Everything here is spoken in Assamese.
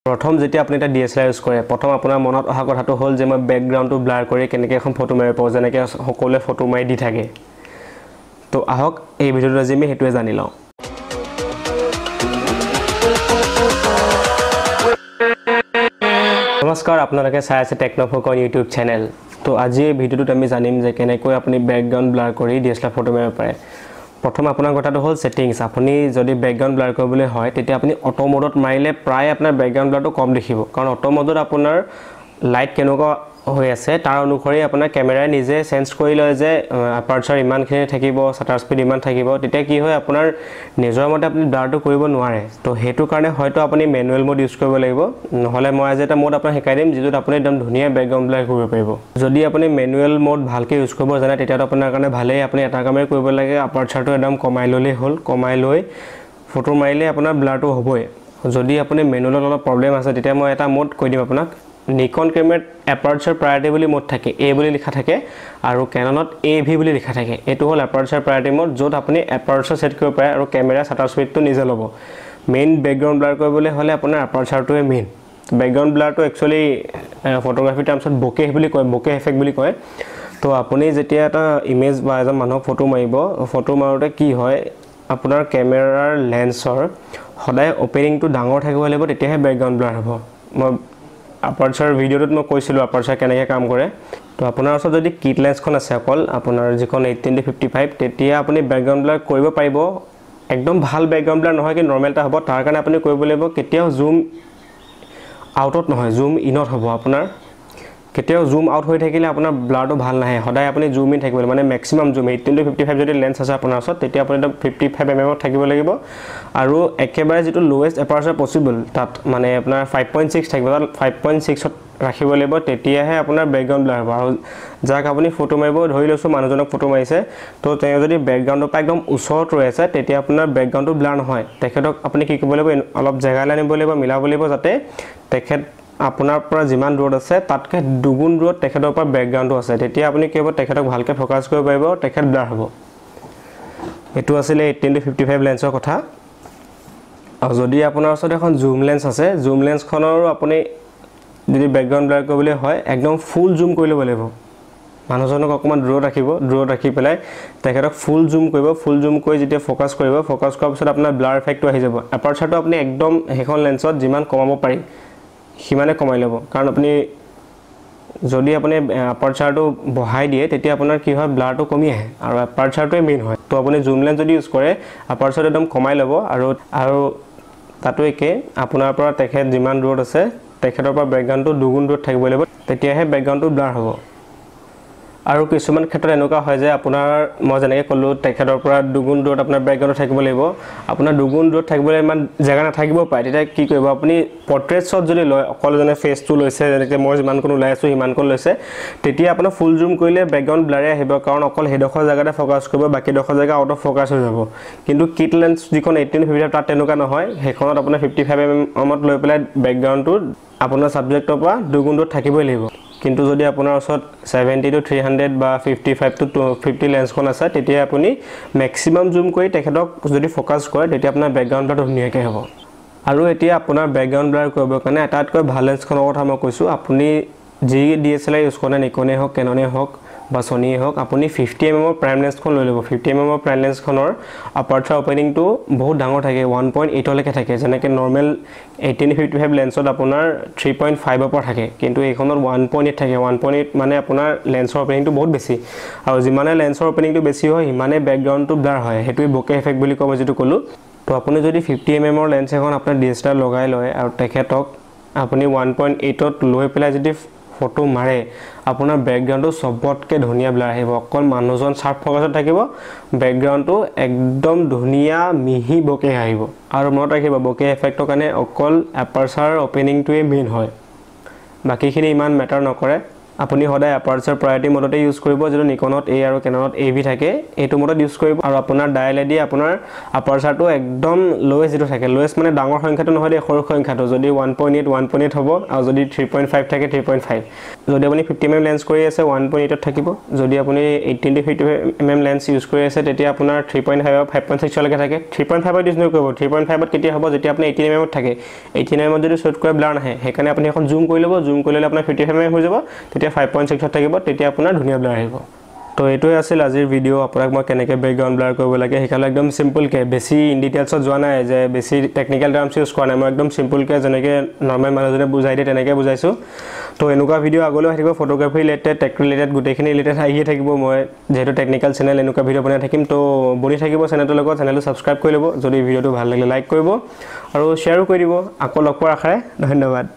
প্ৰথম যেতিয়া আপুনি এটা DSLR ইউজ কৰে প্ৰথম আপোনাৰ মনত অহা কথাটো হ'ল যে মই বেকগ্ৰাউণ্ডটো ব্লাৰ কৰি কেনেকৈ এখন ফটো মাৰিব পাৰোঁ যেনেকৈ সকলোৱে ফটো মাৰি দি থাকে তো আহক এই ভিডিঅ'টো আজি আমি সেইটোৱে জানি লওঁ নমস্কাৰ আপোনালোকে চাই আছে টেকন'ফোকৰ ইউটিউব চেনেল তো আজি এই ভিডিঅ'টোত আমি জানিম যে কেনেকৈ আপুনি বেকগ্ৰাউণ্ড ব্লাৰ কৰি DSLR ফটো মাৰিব পাৰে প্ৰথম আপোনাৰ কথাটো হ'ল সেটিংস আপুনি যদি বেকগ্ৰাউণ্ড ব্লাৰ কৰিবলৈ হয় তেতিয়া আপুনি অটো মোডত মাৰিলে প্ৰায় আপোনাৰ বেকগ্ৰাউণ্ড ব্লাৰটো কম দেখিব কাৰণ অটো মোডত আপোনাৰ লাইট কেনেকুৱা হৈ আছে তাৰ অনুসৰি আপোনাৰ কেমেৰাই নিজে সেন্স কৰি লয় যে আপাৰচাৰ ইমানখিনি থাকিব শাটাৰ স্পীড ইমান থাকিব তেতিয়া কি হয় আপোনাৰ নিজৰ মতে আপুনি ব্লাৰটো কৰিব নোৱাৰে তো হেতু কাৰণে হয়তো আপুনি ম্যানুৱেল মোড ইউজ কৰিব লাগিব নহলে মই আজি এটা মোড আপোনাক শিকাই দিম যেটোত আপুনি একদম ধুনীয়া বেকগ্ৰাউণ্ড ব্লাৰ কৰিব পাৰিব যদি আপুনি ম্যানুৱেল মোড ভালকৈ ইউজ কৰিব জানে তেতিয়া আপোনাৰ কাৰণে ভালেই আপুনি এটা কামেই কৰিব লাগে আপাৰচাৰটো একদম কমাই ললে হ'ল কমাই লৈ ফটো মাৰিলে আপোনাৰ ব্লাৰটো হ'বই যদি আপুনি ম্যানুৱেলত অলপ প্ৰবলেম আছে তেতিয়া মই এটা মোড কৈ দিম আপোনাক Nikon camera aperture priority বুলি মোড থাকে A বুলি লিখা থাকে আৰু Canonত AV বুলি লিখা থাকে এটো হ'ল aperture priority মোড যত আপুনি aperture সেট কৰিব পাৰে আৰু ক্যামেৰা shutter speed টো নিজে ল'ব মেইন ব্যাকগ্ৰাউণ্ড ব্লাৰ কৰিবলৈ হলে আপোনাৰ apertureটোৱে মেইন ব্যাকগ্ৰাউণ্ড ব্লাৰটো একচুয়ালি ফটোগ্ৰাফি টাৰ্মছত bokeh বুলি কয় bokeh effect বুলি কয় তো আপুনি যেতিয়া এটা ইমেজ বা এজন মানুহক ফটো মাৰিব ফটো মাৰোতে কি হয় আপোনাৰ ক্যামেৰাৰ লেন্সৰ সদায় ওপেনিংটো ডাঙৰ থাকিব লাগিব তেতিয়াহে ব্যাকগ্ৰাউণ্ড ব্লাৰ হ'ব মই aperture ভিডিওত মই কৈছিলো aperture কেনেকৈ কাম কৰে তো আপোনাৰ ওচৰত যদি কিট লেন্সখন আছে অকল আপোনাৰ যিখন 18-55 তেতিয়া আপুনি ব্যাকগ্ৰাউণ্ড ব্লাৰ কৰিব পাৰিব একদম ভাল ব্যাকগ্ৰাউণ্ড ব্লাৰ নহয় কি নৰমাল টা হ'ব তাৰ কাৰণে আপুনি কৰিব লাগিব কেতিয়াও জুম আউটত নহয় জুম ইনত হ'ব আপোনাৰ কেতিয়াও জুম আউট হৈ থাকিলে আপোনাৰ ব্লাৰটো ভাল নাহে সদায় আপুনি জুম ইন থাকিব মানে ম্যাক্সিমাম জুম 18-55 যদি লেন্স আছে আপোনাৰ ওচৰত তেতিয়া আপুনি 55 mm ত থাকিব লাগিব আৰু একেবাৰে যেটো লোৱেষ্ট এপাৰচাৰ পসিবল তাত মানে আপোনাৰ 5.6 থাকিব 5.6 ত ৰাখিব লাগিব তেতিয়াহে আপোনাৰ ব্যাকগ্ৰাউণ্ড ব্লাৰ হ'ব আৰু যাক আপুনি ফটো মাৰিব ধৰি লৈছো মানুহজনক ফটো মাৰিছে তো তেওঁ যদি ব্যাকগ্ৰাউণ্ডৰ পৰা একদম ওচৰত ৰৈ আছে তেতিয়া আপোনাৰ ব্যাকগ্ৰাউণ্ডটো ব্লাৰ নহয় তেখেতক আপুনি কি কৰিব লাগিব অলপ জায়গা লানিব লাগিব মিলাব লাগিব যাতে তেখেত আপোনাৰ পৰা যিমান দূৰত আছে তাতকে দুগুণ দূৰত তেখেতৰ পৰা ব্যাকগ্ৰাউণ্ডটো আছে তেতিয়া আপুনি কি হ'ব তেখেতক ভালকৈ ফোকাস কৰিব পাৰিব তেখেত ব্লাৰ হ'ব এটো আছিল 18-55 লেন্সৰ কথা আৰু যদি আপোনাৰ ওচৰত এখন জুম লেন্স আছে জুম লেন্সখনৰ আপুনি যদি ব্যাকগ্ৰাউণ্ড ব্লাৰ কৰিবলৈ হয় একদম ফুল জুম কৰি ল'ব লাগিব মানুহজনক অকমান দূৰত ৰাখি পেলাই তেখেতক ফুল জুম কৰিব ফুল জুম কৰি যেতিয়া ফোকাস কৰিব ফোকাস কৰাৰ পিছত আপোনাৰ ব্লাৰ ইফেক্টটো আহি যাব এপাৰচাৰটো আপুনি একদম হেখন লেন্সত যিমান কমাব পাৰি হিমানে কমাই ল'ব কাৰণ আপুনি যদি আপুনি আপাৰচাৰটো বহাই দিয়ে তেতিয়া আপোনাৰ কি হয় ব্লাৰটো কমি আহে আৰু আপাৰচাৰটোৱে মেইন হয় তো আপুনি জুম লেন্স যদি ইউজ কৰে আপাৰচাৰটো একদম কমাই ল'ব আৰু তাতো একে আপোনাৰ পৰা তেখেত যিমান দূৰত আছে তেখেতৰ পৰা ব্যাকগ্ৰাউণ্ডটো দুগুণ দূৰত থাকিব লাগিব তেতিয়াহে ব্যাকগ্ৰাউণ্ডটো ব্লাৰ হ'ব আৰু কিছুমান ক্ষেত্ৰত এনেকুৱা হয় যে আপোনাৰ মই যেনেকৈ ক'লো তেখেতৰ পৰা দুগুণ দূৰত আপোনাৰ ব্যাকগ্ৰাউণ্ড থাকিব লাগিব আপোনাৰ দুগুণ দূৰত থাকিবলৈ ইমান জায়গা নাথাকিব পাৰে তেতিয়া কি কৰিব আপুনি পৰ্ট্ৰেট শ্বট যদি লয় অকলজনে ফেচটো লৈছে যেনেকৈ মই যিমান কোন ওলাই আছো ইমান কোন লৈছে তেতিয়া আপোনাৰ ফুল জুম কৰিলে ব্যাকগ্ৰাউণ্ড ব্লাৰে আহিব কাৰণ অকল হেডখৰ জায়গাতে ফোকাস কৰিব বাকি ডখৰ জায়গা আউট অফ ফোকাস হৈ যাব কিন্তু কিট লেন্স যিখন 18-55 তাত তেনেকুৱা নহয় হেখনত আপোনাৰ 55 mm লৈ পেলাই ব্যাকগ্ৰাউণ্ডটো আপোনাৰ সাবজেক্টৰ পৰা দুগুণ দূৰত থাকিবই লাগিব কিন্তু যদি আপোনাৰ ওচৰত 70-300 বা 55-50 লেন্সখন আছে তেতিয়া আপুনি ম্যাক্সিমাম জুম কৰি তেখেতক যদি ফোকাস কৰে তেতিয়া আপোনাৰ ব্যাকগ্ৰাউণ্ডটো ধুনীয়াকৈ হ'ব আৰু এতিয়া আপোনাৰ ব্যাকগ্ৰাউণ্ড ব্লাৰ কৰিবৰ কাৰণে এটাতকৈ ভাল লেন্সখনৰ কথা মই কৈছো আপুনি যি DSLR ইউজ কৰে Nikon হওক Canon হওক বা Sony হওক আপুনি 50 mm প্ৰাইম লেন্সখন লৈ ল'ব 50 mm প্ৰাইম লেন্সখনৰ আপাৰচাৰ ওপেনিংটো বহুত ডাঙৰ থাকে 1.8 লৈকে থাকে যেনেকৈ নৰমাল 18-55 লেন্সত আপোনাৰ 3.5 ৰ পৰা থাকে কিন্তু এইখনত 1.8 থাকে 1.8 মানে আপোনাৰ লেন্সৰ ওপেনিংটো বহুত বেছি আৰু যিমানে লেন্সৰ ওপেনিংটো বেছি হয় ইমানে ব্যাকগ্ৰাউণ্ডটো ব্লাৰ হয় হেতুই bokeh effect বুলি কয় যেটো ক'লো তো আপুনি যদি 50 mm ৰ লেন্স এখন আপোনাৰ DSLR লগাই লয় আৰু তেখেতক আপুনি 1.8 ত লৈ পেলাই যদি ফটো মাৰে আপোনাৰ ব্যাকগ্ৰাউণ্ডটো সবতকে ধুনীয়া ব্লাৰ আহিব অকল মানুহজন শাৰ্প ফোকাসত থাকিব ব্যাকগ্ৰাউণ্ডটো একদম ধুনীয়া মিহি bokeh আহিব আৰু মনত ৰাখিব bokeh এফেক্টৰ কাৰণে অকল এপাৰচাৰ ওপেনিংটোৱে মেইন হয় বাকিখিনি ইমান মেটাৰ নকৰে আপুনি সদায় আপাৰচাৰ প্ৰায়ৰিটি মোডতে ইউজ কৰিব যেটো নিকনত A আৰু কেননত AV থাকে এইটো মোডত ইউজ কৰিব আৰু আপোনাৰ ডায়াল দি আপোনাৰ আপাৰচাৰটো একদম লোৱেষ্ট যেটো থাকে লোৱেষ্ট মানে ডাঙৰ সংখ্যাটো নহয় দে সৰু সংখ্যাটো যদি 1.8 হ'ব আৰু যদি 3.5 থাকে 3.5 যদি আপুনি 50 mm লেন্স কৰি আছে 1.8 ত থাকিব যদি আপুনি 18 to 50 mm লেন্স ইউজ কৰি আছে তেতিয়া আপোনাৰ 3.5 5.6 লৈকে থাকে 3.5 ত ইউজ নকৰিব 3.5 ত কেতিয়া হ'ব যেতিয়া আপুনি 18 mm ত থাকে 18 mm ত যদি শ্বুট কৰে ব্লাৰ নাহে সেইকাৰণে আপুনি এখন জুম কৰি ল'ব জুম কৰি ল'লে আপোনাৰ 55 mm হৈ যাব তেতিয়া 5.6 ত থাকিব তেতিয়া আপোনাৰ ধুনীয়া ব্লাৰ আহিব তো এইটোই আছিল আজিৰ ভিডিও আপোনাক মই কেনেকৈ ব্যাকগ্ৰাউন্ড ব্লাৰ কৰিব লাগে হেকালে একদম সিম্পল কে বেছি ইন ডিটেইলছত যোৱা নাই যে বেছি টেকনিক্যাল টাৰ্মছ ইউজ কৰা নাই মই একদম সিম্পল কে যেনেকৈ নৰমাল মানুহজনে বুজাই দিয়ে তেনেকৈ বুজাইছো তো এনেকুৱা ভিডিও আগলৈ আহিব ফটোগ্ৰাফি ৰিলেটেড টেক ৰিলেটেড গুটেখিনি ৰিলেটেড আহিয়ে থাকিব মই যেহেতু টেকনিক্যাল চেনেল এনেকুৱা ভিডিও বনাই থাকিম তো বনি থাকিব চেনেলটোৰ লগত চেনেলটো সাবস্ক্ৰাইব কৰি ল'ব যদি ভিডিওটো ভাল লাগিলে লাইক কৰিব আৰু শ্বেয়াৰো কৰি দিব আকৌ লগ পোৱাৰ আশাৰে ধন্যবাদ